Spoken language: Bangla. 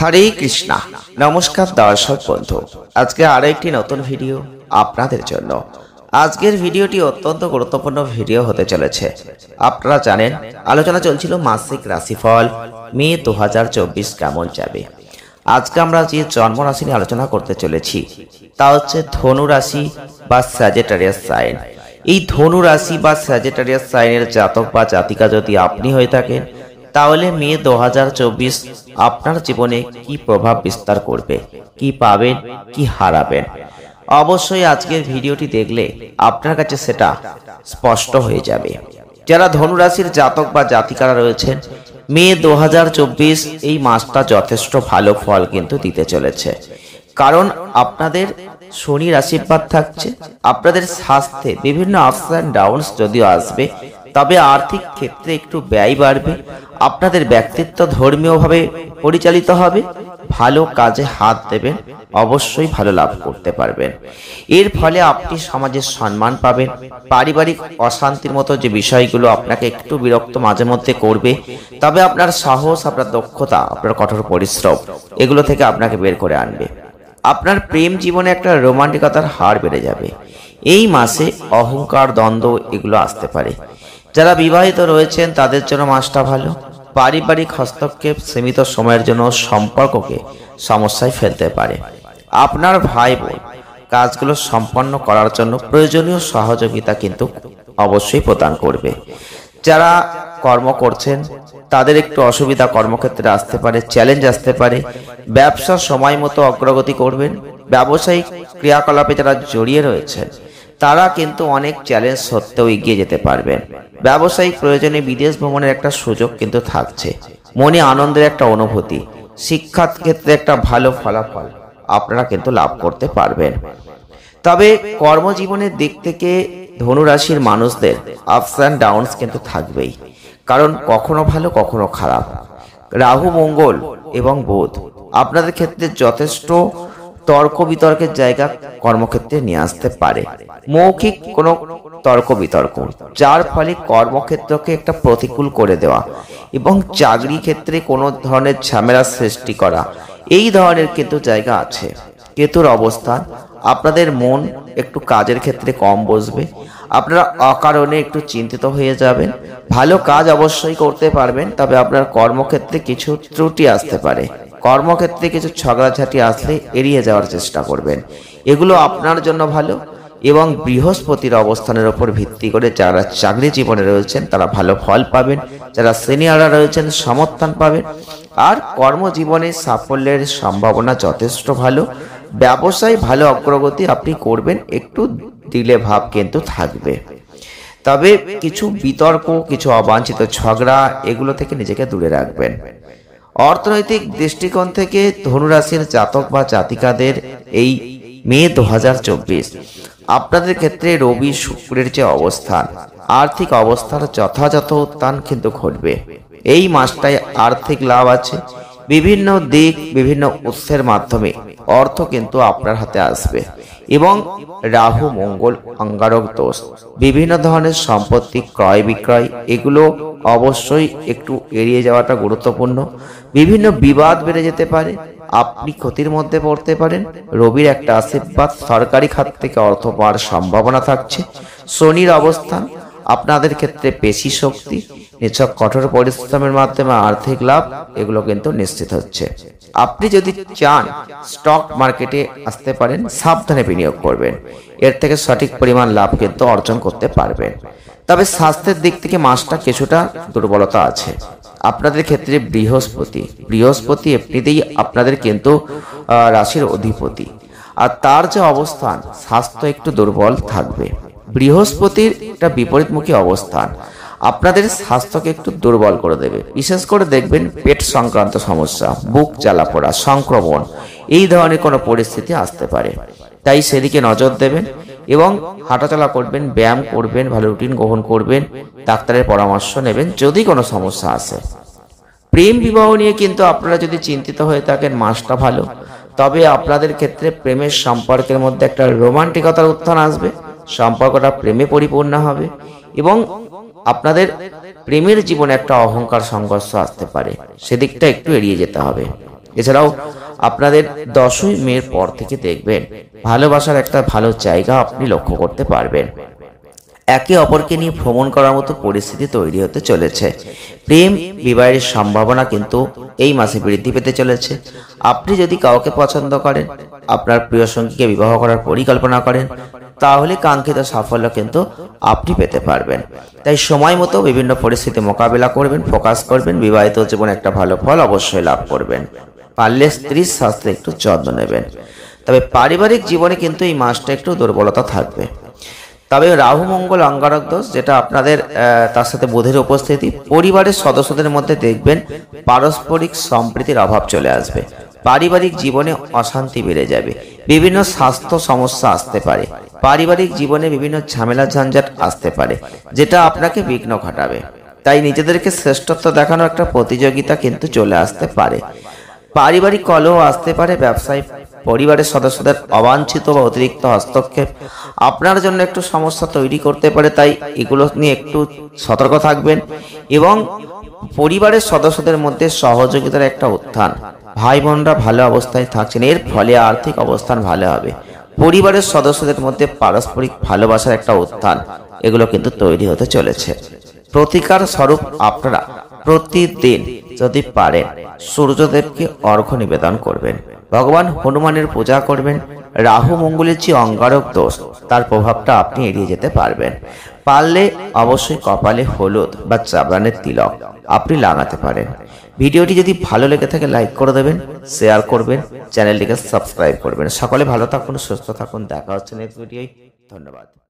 হরে কৃষ্ণা। নমস্কার দর্শক বন্ধু, আজকে আরো একটি নতুন ভিডিও আপনাদের জন্য। আজকের ভিডিওটি অত্যন্ত গুরুত্বপূর্ণ ভিডিও হতে চলেছে। আপনারা জানেন, আলোচনা চলছিল মাসিক রাশিফল মে 2024 কেমন যাবে। আজকে আমরা যে জন্ম রাশি নিয়ে আলোচনা করতে চলেছি তা হচ্ছে ধনু রাশি বা স্যাজিটেরিয়াস সাইন। এই ধনু রাশি বা স্যাজিটেরিয়াস সাইনের জাতক বা জাতিকা যদি আপনি হয়ে থাকেন, তাহলে মে 2024 আপনার জীবনে কি প্রভাব বিস্তার করবে, কি পাবেন, কি হারাবেন। অবশ্যই আজকের ভিডিওটি দেখলে আপনার কাছে সেটা স্পষ্ট হয়ে যাবে। যারা ধনু রাশির জাতক বা জাতিকারা রয়েছেন, মে 2024 এই মাসটা যথেষ্ট ভালো ফল কিন্তু দিতে চলেছে। কারণ আপনাদের শনির আশীর্বাদ থাকছে। আপনাদের স্বাস্থ্যে বিভিন্ন আপস অ্যান্ড ডাউনস যদিও আসবে, তবে আর্থিক ক্ষেত্রে একটু ব্যয় বাড়বে। আপনাদের ব্যক্তিত্ব ধর্মীয়ভাবে পরিচালিত হবে। ভালো কাজে হাত দেবেন, অবশ্যই ভালো লাভ করতে পারবেন। এর ফলে আপনি সমাজের সম্মান পাবেন। পারিবারিক অশান্তির মতো যে বিষয়গুলো আপনাকে একটু বিরক্ত মাঝে মধ্যে করবে, তবে আপনার সাহস, আপনার দক্ষতা, আপনার কঠোর পরিশ্রম এগুলো থেকে আপনাকে বের করে আনবে। আপনার প্রেম জীবনে একটা রোমান্টিকতার হার বেড়ে যাবে। এই মাসে অহংকার, দ্বন্দ্ব এগুলো আসতে পারে। যারা বিবাহিত রয়েছেন তাদের জন্য মাসটা ভালো। পারিবারিক হস্তক্ষেপ সীমিত সময়ের জন্য সম্পর্ককে সমস্যায় ফেলতে পারে। আপনার ভাই বোন কাজগুলো সম্পন্ন করার জন্য প্রয়োজনীয় সহযোগিতা কিন্তু অবশ্যই প্রদান করবে। যারা কর্ম করছেন তাদের একটু অসুবিধা কর্মক্ষেত্রে আসতে পারে, চ্যালেঞ্জ আসতে পারে। ব্যবসা সময় মতো অগ্রগতি করবেন। ব্যবসায়িক ক্রিয়াকলাপে যারা জড়িয়ে রয়েছেন তারা কিন্তু অনেক চ্যালেঞ্জ সত্ত্বেও এগিয়ে যেতে পারবেন। ব্যবসায়িক প্রয়োজনে বিদেশ ভ্রমণের একটা সুযোগ কিন্তু থাকছে। মনে আনন্দের একটা অনুভূতি, শিক্ষার ক্ষেত্রে একটা ভালো ফলাফল আপনারা কিন্তু লাভ করতে পারবেন। তবে কর্মজীবনের দিক থেকে ধনু রাশির মানুষদের আপস অ্যান্ড ডাউনস কিন্তু থাকবেই। কারণ কখনো ভালো কখনো খারাপ। রাহু, মঙ্গল এবং বুধ আপনাদের ক্ষেত্রে যথেষ্ট তর্ক বিতর্কের জায়গা কর্মক্ষেত্রে নিয়ে আসতে পারে। মৌখিক কোনো তর্ক বিতর্ক, যার ফলে কর্মক্ষেত্রকে একটা প্রতিকূল করে দেওয়া এবং চাকরি ক্ষেত্রে কোনো ধরনের ঝামেলা সৃষ্টি করা, এই ধরনের কিন্তু জায়গা আছে। কেতুর অবস্থান, আপনাদের মন একটু কাজের ক্ষেত্রে কম বসবে। আপনারা অকারণে একটু চিন্তিত হয়ে যাবেন। ভালো কাজ অবশ্যই করতে পারবেন, তবে আপনার কর্মক্ষেত্রে কিছু ত্রুটি আসতে পারে। কর্মক্ষেত্রে কিছু ঝগড়াঝাটি আসলে এড়িয়ে যাওয়ার চেষ্টা করবেন। এগুলো আপনার জন্য ভালো। এবং বৃহস্পতির অবস্থানের উপর ভিত্তি করে যারা চাকরি জীবনে রয়েছেন তারা ভালো ফল পাবেন। যারা সিনিয়ররা রয়েছেন সমর্থন পাবেন। আর কর্মজীবনে সাফল্যের সম্ভাবনা যথেষ্ট ভালো। ব্যবসায় ভালো অগ্রগতি আপনি করবেন, একটু দিলে ভাব কিন্তু থাকবে। তবে কিছু বিতর্ক, কিছু অবাঞ্ছিত ঝগড়া এগুলো থেকে নিজেকে দূরে রাখবেন। অর্থনৈতিক দৃষ্টিকোণ থেকে ধনুরাশির জাতক বা জাতিকাদের এই মে 2024 আপনাদের ক্ষেত্রে রবি শুক্রের যে অবস্থান, আর্থিক অবস্থার যথাযথ উত্থান কিন্তু ঘটবে। এই মাসটায় আর্থিক লাভ আছে। বিভিন্ন দিক, বিভিন্ন উৎসের মাধ্যমে অর্থ কিন্তু আপনার হাতে আসবে। এবং রাহু, মঙ্গল, অঙ্গারক দোষ, বিভিন্ন ধরনের সম্পত্তি ক্রয় বিক্রয় এগুলো অবশ্যই একটু এড়িয়ে যাওয়াটা গুরুত্বপূর্ণ। বিভিন্ন বিবাদ বেড়ে যেতে পারে, আপনি ক্ষতির মধ্যে পড়তে পারেন। রবির একটা আশীর্বাদ, সরকারি খাত থেকে অর্থ পাওয়ার সম্ভাবনা থাকছে। শনির অবস্থান আপনাদের ক্ষেত্রে পেশি শক্তি, নিছক কঠোর পরিশ্রমের মাধ্যমে আর্থিক লাভ এগুলো কিন্তু নিশ্চিত হচ্ছে। আপনি যদি চান স্টক মার্কেটে আসতে পারেন, সাবধানে বিনিয়োগ করবেন। এর থেকে সঠিক পরিমাণ লাভ কিন্তু অর্জন করতে পারবেন। তবে স্বাস্থ্যের দিক থেকে মাসটা কিছুটা দুর্বলতা আছে। আপনাদের ক্ষেত্রে বৃহস্পতি এমনিতেই আপনাদের কিন্তু রাশির অধিপতি, আর তার যে অবস্থান স্বাস্থ্য একটু দুর্বল থাকবে। বৃহস্পতির একটা বিপরীতমুখী অবস্থান আপনাদের স্বাস্থ্যকে একটু দুর্বল করে দেবে। বিশেষ করে দেখবেন পেট সংক্রান্ত সমস্যা, বুক জ্বালা পোড়া, সংক্রমণ এই ধরনের কোনো পরিস্থিতি আসতে পারে। তাই সেদিকে নজর দেবেন এবং হাঁটাচলা করবেন, ব্যায়াম করবেন, ভালো রুটিন গ্রহণ করবেন, ডাক্তারের পরামর্শ নেবেন যদি কোনো সমস্যা আসে। প্রেম বিবাহ নিয়ে কিন্তু আপনারা যদি চিন্তিত হয়ে থাকেন, মাসটা ভালো। তবে আপনাদের ক্ষেত্রে প্রেমের সম্পর্কের মধ্যে একটা রোমান্টিকতার উত্থান আসবে। সম্পর্কটা প্রেমে পরিপূর্ণ হবে এবং আপনাদের প্রেমের জীবনে একটা অহংকার সংঘর্ষ আসতে পারে, সেদিকটা একটু এড়িয়ে যেতে হবে। এছাড়াও আপনাদের 10ই মের পর থেকে দেখবেন ভালোবাসার একটা ভালো জায়গা আপনি লক্ষ্য করতে পারবেন। একে অপরকে নিয়ে ভ্রমণ করার মতো পরিস্থিতি তৈরি হতে চলেছে। প্রেম বিবাহের সম্ভাবনা কিন্তু এই মাসে বৃদ্ধি পেতে চলেছে। আপনি যদি কাউকে পছন্দ করেন, আপনার প্রিয় সঙ্গীকে বিবাহ করার পরিকল্পনা করেন, তাহলে কাঙ্ক্ষিত সাফল্য কিন্তু আপনি পেতে পারবেন। তাই সময় মতো বিভিন্ন পরিস্থিতি মোকাবিলা করবেন, ফোকাস করবেন, বিবাহিত জীবনে একটা ভালো ফল অবশ্যই লাভ করবেন। পারলে স্ত্রীর স্বাস্থ্যে একটু যত্ন নেবেন। তবে পারিবারিক জীবনে কিন্তু এই মাসটা একটু দুর্বলতা থাকবে। তবে রাহু মঙ্গল অঙ্গারক দোষ, যেটা আপনাদের তার সাথে বুধের উপস্থিতি, পরিবারের সদস্যদের মধ্যে দেখবেন পারস্পরিক সম্প্রীতির অভাব চলে আসবে। পারিবারিক জীবনে অশান্তি বেড়ে যাবে, বিভিন্ন স্বাস্থ্য সমস্যা আসতে পারে, পারিবারিক জীবনে বিভিন্ন ঝামেলা ঝঞ্ঝাট আসতে পারে, যেটা আপনাকে বিঘ্ন ঘটাবে। তাই নিজেদেরকে শ্রেষ্ঠত্ব দেখানোর একটা প্রতিযোগিতা কিন্তু চলে আসতে পারে। পারিবারিক কলহ আসতে পারে। ব্যবসায় পরিবারের সদস্যদের অবাঞ্ছিত বা অতিরিক্ত হস্তক্ষেপ আপনার জন্য একটু সমস্যা তৈরি করতে পারে। তাই এগুলো নিয়ে একটু সতর্ক থাকবেন। এবং পরিবারের সদস্যদের মধ্যে সহযোগিতার একটা উত্থান, ভাই বোনরা ভালো অবস্থায় থাকছেন, এর ফলে আর্থিক অবস্থান ভালো হবে। পরিবারের সদস্যদের মধ্যে পারস্পরিক ভালোবাসার একটা উত্থান, এগুলো কিন্তু তৈরি হতে চলেছে। প্রতিকার স্বরূপ আপনারা প্রতিদিন যদি পারেন সূর্যদেবকে অর্ঘ্য নিবেদন করবেন, ভগবান হনুমানের পূজা করবেন। রাহু মঙ্গলের যে অঙ্গারক দোষ, তার প্রভাবটা আপনি এড়িয়ে যেতে পারবেন। পারলে অবশ্যই কপালে হলুদ বা চাবড়ানের তিলক আপনি লাগাতে পারেন। ভিডিওটি যদি ভালো লেগে থাকে লাইক করে দেবেন, শেয়ার করবেন, চ্যানেলটিকে সাবস্ক্রাইব করবেন। সকলে ভালো থাকুন, সুস্থ থাকুন। দেখা হচ্ছে নেক্সট ভিডিওয়। ধন্যবাদ।